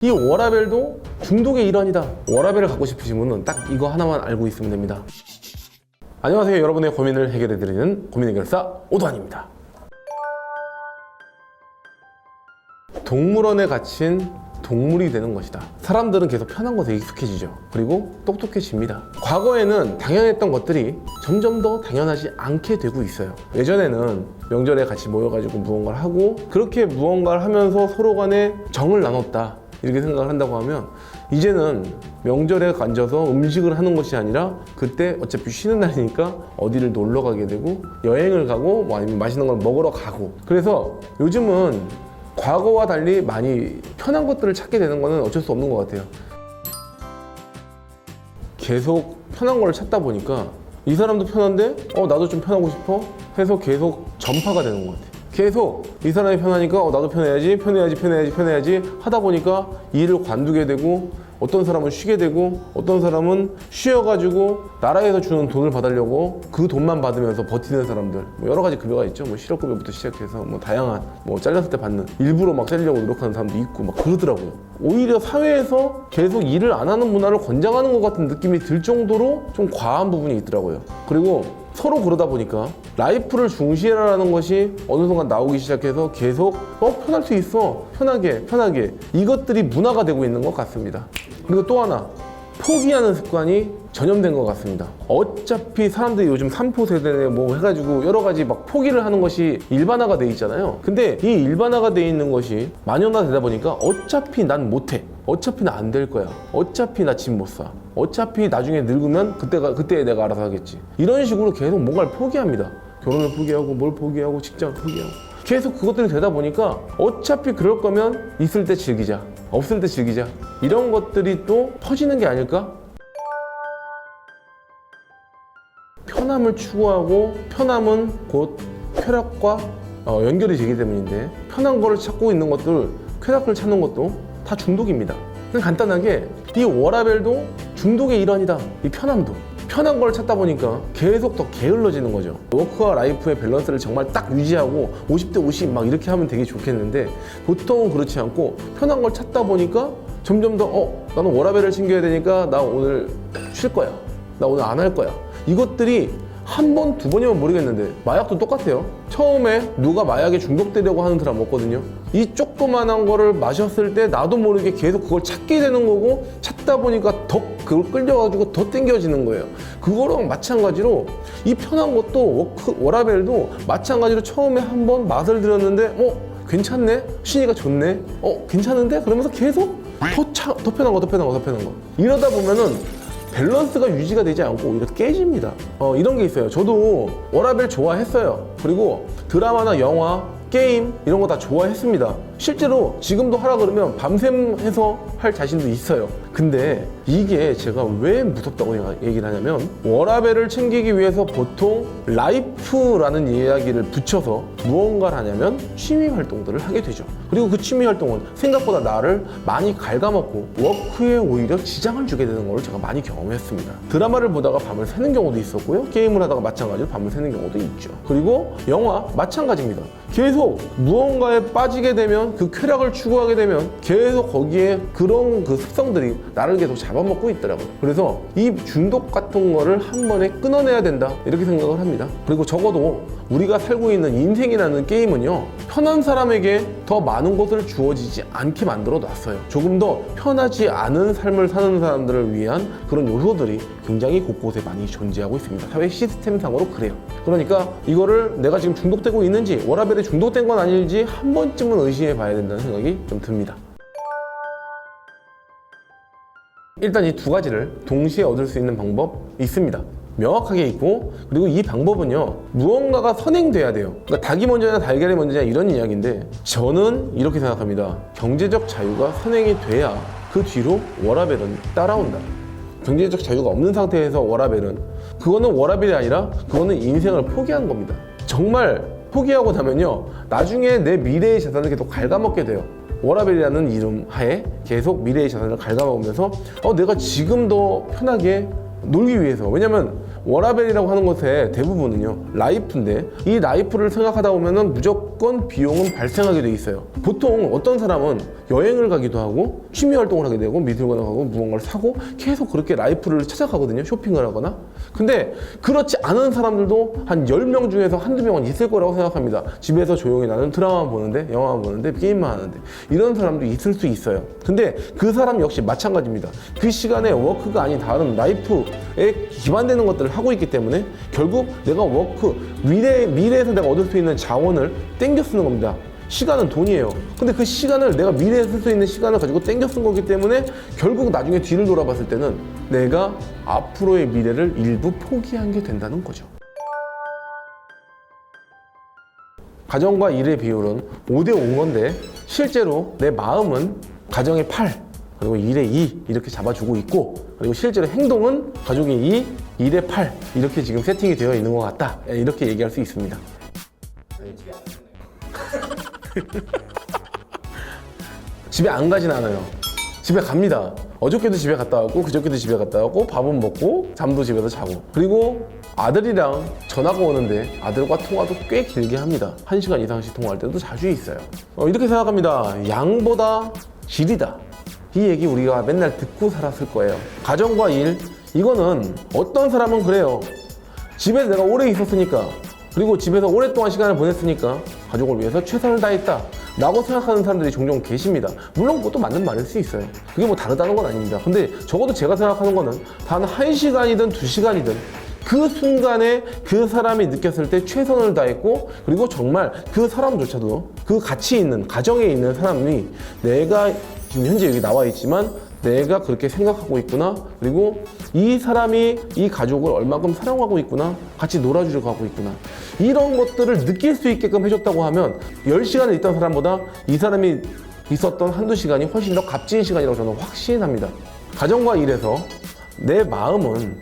이 워라벨도 중독의 일환이다. 워라벨을 갖고 싶으신 분은 딱 이거 하나만 알고 있으면 됩니다. 안녕하세요. 여러분의 고민을 해결해드리는 고민해결사 오도환입니다. 동물원에 갇힌 동물이 되는 것이다. 사람들은 계속 편한 것에 익숙해지죠. 그리고 똑똑해집니다. 과거에는 당연했던 것들이 점점 더 당연하지 않게 되고 있어요. 예전에는 명절에 같이 모여가지고 무언가를 하고 그렇게 무언가를 하면서 서로 간에 정을 나눴다, 이렇게 생각을 한다고 하면, 이제는 명절에 앉아서 음식을 하는 것이 아니라 그때 어차피 쉬는 날이니까 어디를 놀러 가게 되고 여행을 가고 뭐 아니면 맛있는 걸 먹으러 가고, 그래서 요즘은 과거와 달리 많이 편한 것들을 찾게 되는 거는 어쩔 수 없는 것 같아요. 계속 편한 걸 찾다 보니까 이 사람도 편한데 나도 좀 편하고 싶어 해서 계속 전파가 되는 것 같아요. 계속 이 사람이 편하니까 나도 편해야지 하다 보니까 일을 관두게 되고, 어떤 사람은 쉬게 되고 어떤 사람은 쉬어가지고 나라에서 주는 돈을 받으려고 그 돈만 받으면서 버티는 사람들, 뭐 여러 가지 급여가 있죠. 뭐 실업급여부터 시작해서 뭐 다양한, 뭐 잘렸을 때 받는, 일부러 막 살려고 노력하는 사람도 있고 막 그러더라고요. 오히려 사회에서 계속 일을 안 하는 문화를 권장하는 것 같은 느낌이 들 정도로 좀 과한 부분이 있더라고요. 그리고 서로 그러다 보니까 라이프를 중시해라라는 것이 어느 순간 나오기 시작해서 계속 편할 수 있어, 편하게 이것들이 문화가 되고 있는 것 같습니다. 그리고 또 하나, 포기하는 습관이 전염된 것 같습니다. 어차피 사람들이 요즘 3포 세대네 뭐 해가지고 여러 가지 막 포기를 하는 것이 일반화가 돼 있잖아요. 근데 이 일반화가 돼 있는 것이 만연화 되다 보니까 어차피 난 못해, 어차피 나 안 될 거야, 어차피 나 집 못 사, 어차피 나중에 늙으면 그때 내가 알아서 하겠지, 이런 식으로 계속 뭔가를 포기합니다. 결혼을 포기하고 뭘 포기하고 직장을 포기하고 계속 그것들이 되다 보니까 어차피 그럴 거면 있을 때 즐기자, 없을 때 즐기자, 이런 것들이 또 퍼지는 게 아닐까? 편함을 추구하고, 편함은 곧 쾌락과 연결이 되기 때문인데, 편한 거를 찾고 있는 것들, 쾌락을 찾는 것도 다 중독입니다. 그냥 간단하게 이 워라벨도 중독의 일환이다. 이 편함도 편한 걸 찾다 보니까 계속 더 게을러지는 거죠. 워크와 라이프의 밸런스를 정말 딱 유지하고 50대 50 막 이렇게 하면 되게 좋겠는데, 보통은 그렇지 않고 편한 걸 찾다 보니까 점점 더 나는 워라벨을 챙겨야 되니까 나 오늘 쉴 거야, 나 오늘 안 할 거야. 이것들이 한 번, 두 번이면 모르겠는데 마약도 똑같아요. 처음에 누가 마약에 중독되려고 하는 사람 없거든요. 이 조그만한 거를 마셨을 때 나도 모르게 계속 그걸 찾게 되는 거고, 찾다 보니까 더 그걸 끌려가지고 더 땡겨지는 거예요. 그거랑 마찬가지로 이 편한 것도 워라벨도 마찬가지로 처음에 한 번 맛을 들었는데 괜찮네? 신이가 좋네? 괜찮은데? 그러면서 계속 더 편한 거 이러다 보면은 밸런스가 유지가 되지 않고 오히려 깨집니다. 이런 게 있어요. 저도 워라벨 좋아했어요. 그리고 드라마나 영화, 게임 이런 거 다 좋아했습니다. 실제로 지금도 하라 그러면 밤샘 해서 할 자신도 있어요. 근데 이게 제가 왜 무섭다고 얘기를 하냐면, 워라벨을 챙기기 위해서 보통 라이프라는 이야기를 붙여서 무언가를 하냐면 취미 활동들을 하게 되죠. 그리고 그 취미 활동은 생각보다 나를 많이 갉아먹고 워크에 오히려 지장을 주게 되는 걸 제가 많이 경험했습니다. 드라마를 보다가 밤을 새는 경우도 있었고요, 게임을 하다가 마찬가지로 밤을 새는 경우도 있죠. 그리고 영화 마찬가지입니다. 계속 무언가에 빠지게 되면, 그 쾌락을 추구하게 되면 계속 거기에 그런 그 습성들이 나를 계속 잡아먹고 있더라고요. 그래서 이 중독 같은 거를 한 번에 끊어내야 된다, 이렇게 생각을 합니다. 그리고 적어도 우리가 살고 있는 인생이라는 게임은요, 편한 사람에게 더 많은 것을 주어지지 않게 만들어 놨어요. 조금 더 편하지 않은 삶을 사는 사람들을 위한 그런 요소들이 굉장히 곳곳에 많이 존재하고 있습니다. 사회 시스템상으로 그래요. 그러니까 이거를 내가 지금 중독되고 있는지, 워라벨에 중독된 건 아닐지 한 번쯤은 의심해 봐야 된다는 생각이 좀 듭니다. 일단 이 두 가지를 동시에 얻을 수 있는 방법 있습니다. 명확하게 있고, 그리고 이 방법은요, 무언가가 선행돼야 돼요. 그러니까 닭이 먼저냐 달걀이 먼저냐 이런 이야기인데, 저는 이렇게 생각합니다. 경제적 자유가 선행이 돼야 그 뒤로 워라벨은 따라온다. 경제적 자유가 없는 상태에서 워라벨은, 그거는 워라벨이 아니라 그거는 인생을 포기한 겁니다. 정말 포기하고 나면요, 나중에 내 미래의 재산을 계속 갉아먹게 돼요. 워라벨이라는 이름 하에 계속 미래의 자산을 갉아먹으면서 내가 지금 더 편하게 놀기 위해서, 왜냐면 워라밸이라고 하는 것의 대부분은요 라이프인데, 이 라이프를 생각하다 보면은 무조건 비용은 발생하게 돼 있어요. 보통 어떤 사람은 여행을 가기도 하고 취미 활동을 하게 되고 미술관을 가고 무언가를 사고 계속 그렇게 라이프를 찾아가거든요, 쇼핑을 하거나. 근데 그렇지 않은 사람들도 한 10명 중에서 한두 명은 있을 거라고 생각합니다. 집에서 조용히 나는 드라마만 보는데, 영화만 보는데, 게임만 하는데, 이런 사람도 있을 수 있어요. 근데 그 사람 역시 마찬가지입니다. 그 시간에 워크가 아닌 다른 라이프에 기반되는 것들을 하고 있기 때문에 결국 내가 미래에서 내가 얻을 수 있는 자원을 땡겨 쓰는 겁니다. 시간은 돈이에요. 근데 그 시간을 내가 미래에 쓸 수 있는 시간을 가지고 땡겨 쓴 거기 때문에 결국 나중에 뒤를 돌아봤을 때는 내가 앞으로의 미래를 일부 포기한 게 된다는 거죠. 가정과 일의 비율은 5대5인 건데 실제로 내 마음은 가정의 8 그리고 일의 2 이렇게 잡아주고 있고, 그리고 실제로 행동은 가족의 2, 일의 8 이렇게 지금 세팅이 되어 있는 것 같다, 이렇게 얘기할 수 있습니다. 집에 안 가진 않아요. 집에 갑니다. 어저께도 집에 갔다 왔고 그저께도 집에 갔다 왔고 밥은 먹고 잠도 집에서 자고, 그리고 아들이랑 전화가 오는데 아들과 통화도 꽤 길게 합니다. 1시간 이상씩 통화할 때도 자주 있어요. 이렇게 생각합니다. 양보다 질이다. 이 얘기 우리가 맨날 듣고 살았을 거예요. 가정과 일, 이거는 어떤 사람은 그래요. 집에 내가 오래 있었으니까, 그리고 집에서 오랫동안 시간을 보냈으니까 가족을 위해서 최선을 다했다 라고 생각하는 사람들이 종종 계십니다. 물론 그것도 맞는 말일 수 있어요. 그게 뭐 다르다는 건 아닙니다. 근데 적어도 제가 생각하는 거는 단 1시간이든 2시간이든 그 순간에 그 사람이 느꼈을 때 최선을 다했고, 그리고 정말 그 사람조차도 그 가치 있는 가정에 있는 사람이 내가 지금 현재 여기 나와 있지만 내가 그렇게 생각하고 있구나, 그리고 이 사람이 이 가족을 얼마큼 사랑하고 있구나, 같이 놀아주려고 하고 있구나, 이런 것들을 느낄 수 있게끔 해줬다고 하면 10시간을 있던 사람보다 이 사람이 있었던 한두 시간이 훨씬 더 값진 시간이라고 저는 확신합니다. 가정과 일에서 내 마음은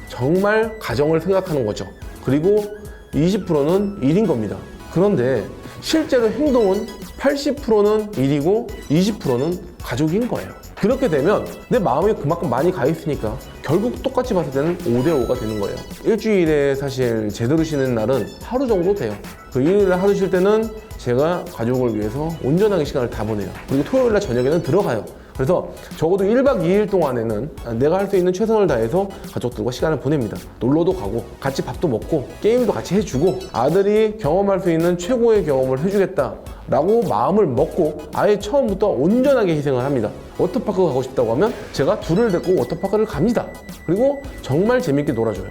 정말 가정을 생각하는 거죠. 그리고 20%는 일인 겁니다. 그런데 실제로 행동은 80%는 일이고 20%는 가족인 거예요. 그렇게 되면 내 마음이 그만큼 많이 가 있으니까 결국 똑같이 봤을 때는 5대5가 되는 거예요. 일주일에 사실 제대로 쉬는 날은 하루 정도 돼요. 그 일요일에 하루 쉴 때는 제가 가족을 위해서 온전하게 시간을 다 보내요. 그리고 토요일날 저녁에는 들어가요. 그래서 적어도 1박 2일 동안에는 내가 할 수 있는 최선을 다해서 가족들과 시간을 보냅니다. 놀러도 가고 같이 밥도 먹고 게임도 같이 해주고, 아들이 경험할 수 있는 최고의 경험을 해주겠다 라고 마음을 먹고 아예 처음부터 온전하게 희생을 합니다. 워터파크 가고 싶다고 하면 제가 둘을 데리고 워터파크를 갑니다. 그리고 정말 재밌게 놀아줘요.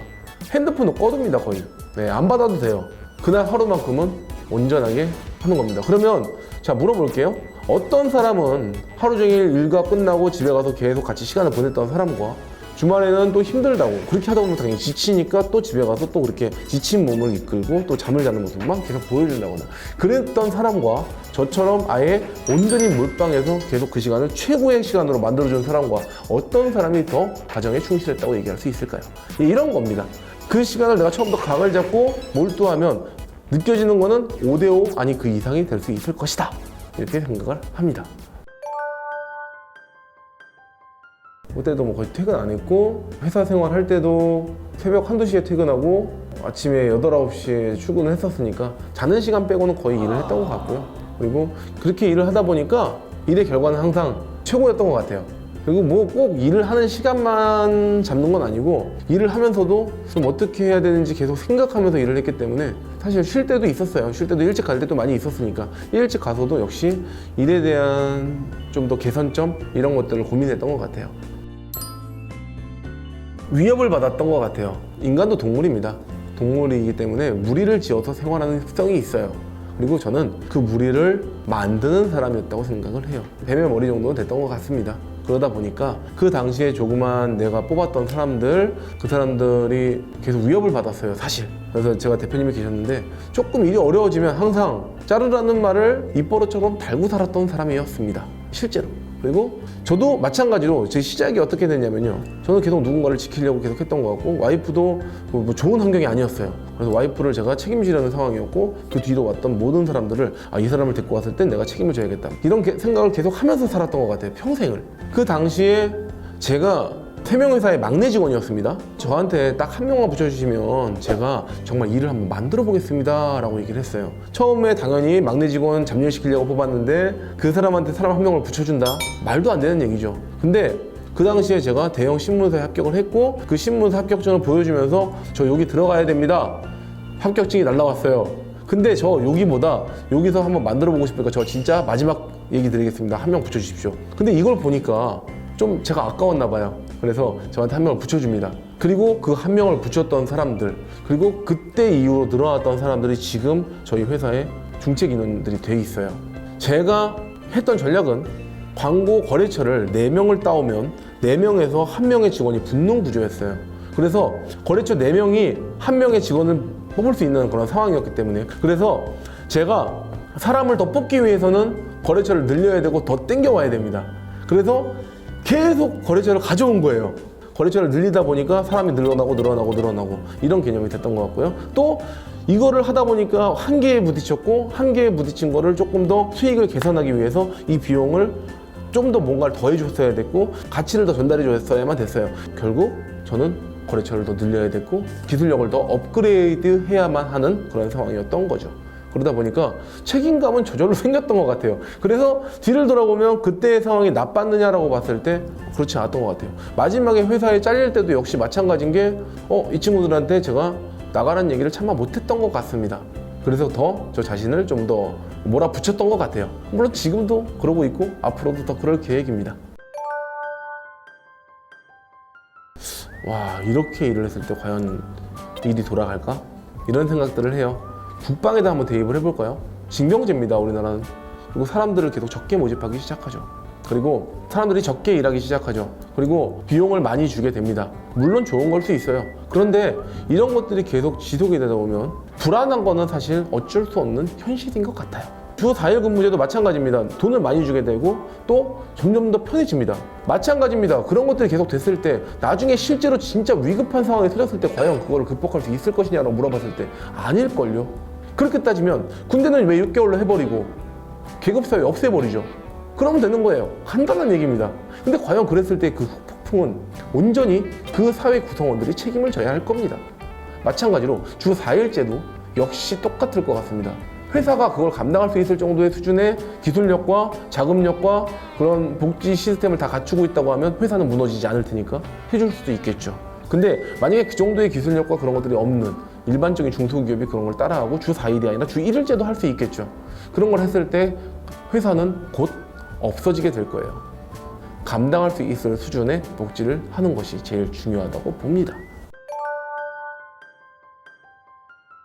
핸드폰도 꺼둡니다. 거의. 안 받아도 돼요. 그날 하루만큼은 온전하게 하는 겁니다. 그러면 자, 물어볼게요. 어떤 사람은 하루 종일 일과 끝나고 집에 가서 계속 같이 시간을 보냈던 사람과 주말에는 또 힘들다고, 그렇게 하다 보면 당연히 지치니까 또 집에 가서 또 그렇게 지친 몸을 이끌고 또 잠을 자는 모습만 계속 보여준다거나, 그랬던 사람과 저처럼 아예 온전히 몰빵해서 계속 그 시간을 최고의 시간으로 만들어준 사람과 어떤 사람이 더 가정에 충실했다고 얘기할 수 있을까요? 이런 겁니다. 그 시간을 내가 처음부터 각을 잡고 몰두하면 느껴지는 거는 5대5 아니 그 이상이 될 수 있을 것이다, 이렇게 생각을 합니다. 그때도 뭐 거의 퇴근 안 했고, 회사 생활 할 때도 새벽 1~2시에 퇴근하고 아침에 8, 9시에 출근을 했었으니까 자는 시간 빼고는 거의 일을 했던 것 같고요. 그리고 그렇게 일을 하다 보니까 일의 결과는 항상 최고였던 것 같아요. 그리고 뭐 꼭 일을 하는 시간만 잡는 건 아니고 일을 하면서도 좀 어떻게 해야 되는지 계속 생각하면서 일을 했기 때문에 사실 쉴 때도 있었어요. 쉴 때도 일찍 갈 때도 많이 있었으니까 일찍 가서도 역시 일에 대한 좀 더 개선점 이런 것들을 고민했던 것 같아요. 위협을 받았던 것 같아요. 인간도 동물입니다. 동물이기 때문에 무리를 지어서 생활하는 습성이 있어요. 그리고 저는 그 무리를 만드는 사람이었다고 생각을 해요. 뱀의 머리 정도는 됐던 것 같습니다. 그러다 보니까 그 당시에 조그만 내가 뽑았던 사람들, 그 사람들이 계속 위협을 받았어요, 사실. 그래서 제가 대표님이 계셨는데 조금 일이 어려워지면 항상 자르라는 말을 입버릇처럼 달고 살았던 사람이었습니다, 실제로. 그리고 저도 마찬가지로 제 시작이 어떻게 됐냐면요, 저는 계속 누군가를 지키려고 계속 했던 것 같고, 와이프도 뭐 좋은 환경이 아니었어요. 그래서 와이프를 제가 책임지려는 상황이었고, 그 뒤로 왔던 모든 사람들을 이 사람을 데리고 왔을 땐 내가 책임을 져야겠다, 이런 생각을 계속 하면서 살았던 것 같아요, 평생을. 그 당시에 제가 3명 회사의 막내 직원이었습니다. 저한테 딱 한 명만 붙여주시면 제가 정말 일을 한번 만들어 보겠습니다 라고 얘기를 했어요. 처음에 당연히 막내 직원 잡일시키려고 뽑았는데 그 사람한테 사람 한 명을 붙여준다? 말도 안 되는 얘기죠. 근데 그 당시에 제가 대형 신문사에 합격을 했고 그 신문사 합격증을 보여주면서 저 여기 들어가야 됩니다. 합격증이 날라왔어요. 근데 저 여기보다 여기서 한번 만들어 보고 싶으니까 저 진짜 마지막 얘기 드리겠습니다. 한 명 붙여주십시오. 근데 이걸 보니까 좀 제가 아까웠나 봐요. 그래서 저한테 한 명을 붙여줍니다. 그리고 그 한 명을 붙였던 사람들, 그리고 그때 이후로 늘어났던 사람들이 지금 저희 회사의 중책 인원들이 돼 있어요. 제가 했던 전략은 광고 거래처를 4명을 따오면 4명에서 1명의 직원이 붙는 구조였어요. 그래서 거래처 4명이 1명의 직원을 뽑을 수 있는 그런 상황이었기 때문에, 그래서 제가 사람을 더 뽑기 위해서는 거래처를 늘려야 되고 더 땡겨와야 됩니다. 그래서 계속 거래처를 가져온 거예요. 거래처를 늘리다 보니까 사람이 늘어나고 이런 개념이 됐던 것 같고요. 또 이거를 하다 보니까 한계에 부딪혔고, 한계에 부딪힌 거를 조금 더 수익을 개선하기 위해서 이 비용을 좀 더 뭔가를 더 해줬어야 됐고 가치를 더 전달해 줬어야만 됐어요. 결국 저는 거래처를 더 늘려야 됐고 기술력을 더 업그레이드 해야만 하는 그런 상황이었던 거죠. 그러다 보니까 책임감은 저절로 생겼던 것 같아요. 그래서 뒤를 돌아보면 그때의 상황이 나빴느냐라고 봤을 때 그렇지 않았던 것 같아요. 마지막에 회사에 잘릴 때도 역시 마찬가지인 게 이 친구들한테 제가 나가라는 얘기를 차마 못했던 것 같습니다. 그래서 더 저 자신을 좀 더 몰아붙였던 것 같아요. 물론 지금도 그러고 있고 앞으로도 더 그럴 계획입니다. 와, 이렇게 일을 했을 때 과연 일이 돌아갈까? 이런 생각들을 해요. 국방에다 한번 대입을 해볼까요? 징병제입니다, 우리나라는. 그리고 사람들을 계속 적게 모집하기 시작하죠. 그리고 사람들이 적게 일하기 시작하죠. 그리고 비용을 많이 주게 됩니다. 물론 좋은 걸 수 있어요. 그런데 이런 것들이 계속 지속이 되다 보면 불안한 거는 사실 어쩔 수 없는 현실인 것 같아요. 주 4일 근무제도 마찬가지입니다. 돈을 많이 주게 되고 또 점점 더 편해집니다. 마찬가지입니다. 그런 것들이 계속 됐을 때 나중에 실제로 진짜 위급한 상황이 터졌을 때 과연 그걸 극복할 수 있을 것이냐고 물어봤을 때 아닐걸요. 그렇게 따지면 군대는 왜 6개월로 해버리고 계급사회 없애버리죠. 그러면 되는 거예요. 간단한 얘기입니다. 근데 과연 그랬을 때 그 폭풍은 온전히 그 사회 구성원들이 책임을 져야 할 겁니다. 마찬가지로 주 4일제도 역시 똑같을 것 같습니다. 회사가 그걸 감당할 수 있을 정도의 수준의 기술력과 자금력과 그런 복지 시스템을 다 갖추고 있다고 하면 회사는 무너지지 않을 테니까 해줄 수도 있겠죠. 근데 만약에 그 정도의 기술력과 그런 것들이 없는 일반적인 중소기업이 그런 걸 따라하고 주 4일이 아니라 주 1일제도 할 수 있겠죠. 그런 걸 했을 때 회사는 곧 없어지게 될 거예요. 감당할 수 있을 수준의 복지를 하는 것이 제일 중요하다고 봅니다.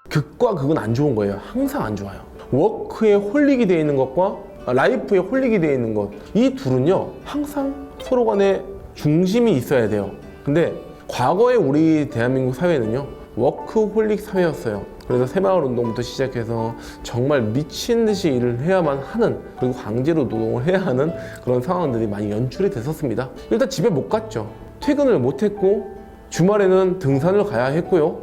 극과 극은 안 좋은 거예요. 항상 안 좋아요. 워크에 홀릭이 되어 있는 것과 라이프에 홀릭이 되어 있는 것, 이 둘은요 항상 서로 간에 중심이 있어야 돼요. 근데 과거에 우리 대한민국 사회는요 워크홀릭 사회였어요. 그래서 새마을운동부터 시작해서 정말 미친 듯이 일을 해야만 하는, 그리고 강제로 노동을 해야 하는 그런 상황들이 많이 연출이 됐었습니다. 일단 집에 못 갔죠. 퇴근을 못 했고 주말에는 등산을 가야 했고요.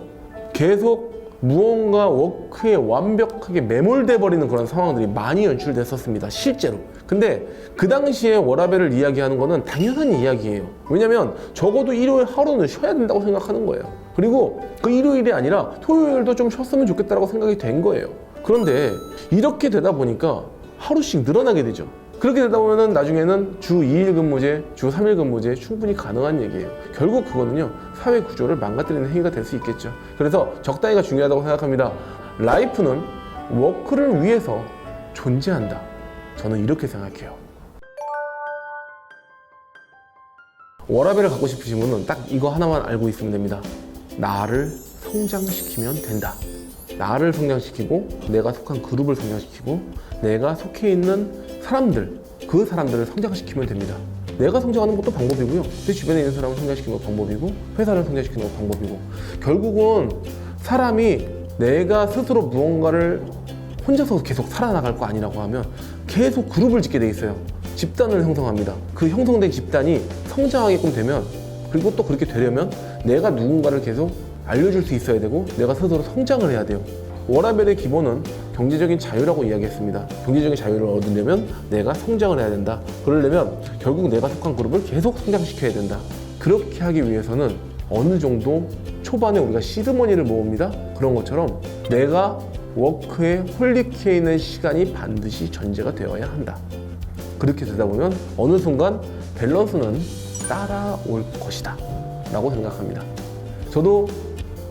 계속 무언가 워크에 완벽하게 매몰돼 버리는 그런 상황들이 많이 연출됐었습니다, 실제로. 근데 그 당시에 워라밸을 이야기하는 거는 당연한 이야기예요. 왜냐면 적어도 일요일 하루는 쉬어야 된다고 생각하는 거예요. 그리고 그 일요일이 아니라 토요일도 좀 쉬었으면 좋겠다라고 생각이 된 거예요. 그런데 이렇게 되다 보니까 하루씩 늘어나게 되죠. 그렇게 되다 보면 나중에는 주 2일 근무제, 주 3일 근무제 충분히 가능한 얘기예요. 결국 그거는요 사회 구조를 망가뜨리는 행위가 될 수 있겠죠. 그래서 적당히가 중요하다고 생각합니다. 라이프는 워크를 위해서 존재한다. 저는 이렇게 생각해요. 워라밸을 갖고 싶으신 분은 딱 이거 하나만 알고 있으면 됩니다. 나를 성장시키면 된다. 나를 성장시키고 내가 속한 그룹을 성장시키고 내가 속해 있는 사람들, 그 사람들을 성장시키면 됩니다. 내가 성장하는 것도 방법이고요. 내 주변에 있는 사람을 성장시키는 것도 방법이고 회사를 성장시키는 것도 방법이고, 결국은 사람이 내가 스스로 무언가를 혼자서 계속 살아나갈 거 아니라고 하면 계속 그룹을 짓게 돼 있어요. 집단을 형성합니다. 그 형성된 집단이 성장하게끔 되면, 그리고 또 그렇게 되려면 내가 누군가를 계속 알려줄 수 있어야 되고 내가 스스로 성장을 해야 돼요. 워라밸의 기본은 경제적인 자유라고 이야기했습니다. 경제적인 자유를 얻으려면 내가 성장을 해야 된다. 그러려면 결국 내가 속한 그룹을 계속 성장시켜야 된다. 그렇게 하기 위해서는 어느 정도 초반에 우리가 시드머니를 모읍니다. 그런 것처럼 내가 워크에 홀릭해 있는 시간이 반드시 전제가 되어야 한다. 그렇게 되다 보면 어느 순간 밸런스는 따라올 것이다 라고 생각합니다. 저도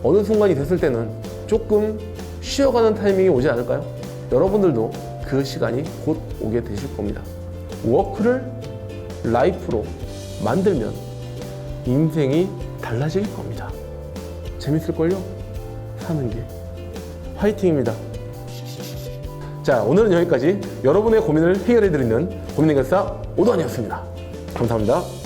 어느 순간이 됐을 때는 조금 쉬어가는 타이밍이 오지 않을까요? 여러분들도 그 시간이 곧 오게 되실 겁니다. 워크를 라이프로 만들면 인생이 달라질 겁니다. 재밌을걸요? 사는 게. 화이팅입니다. 자, 오늘은 여기까지 여러분의 고민을 해결해드리는 고민해결사 오도환이었습니다. 감사합니다.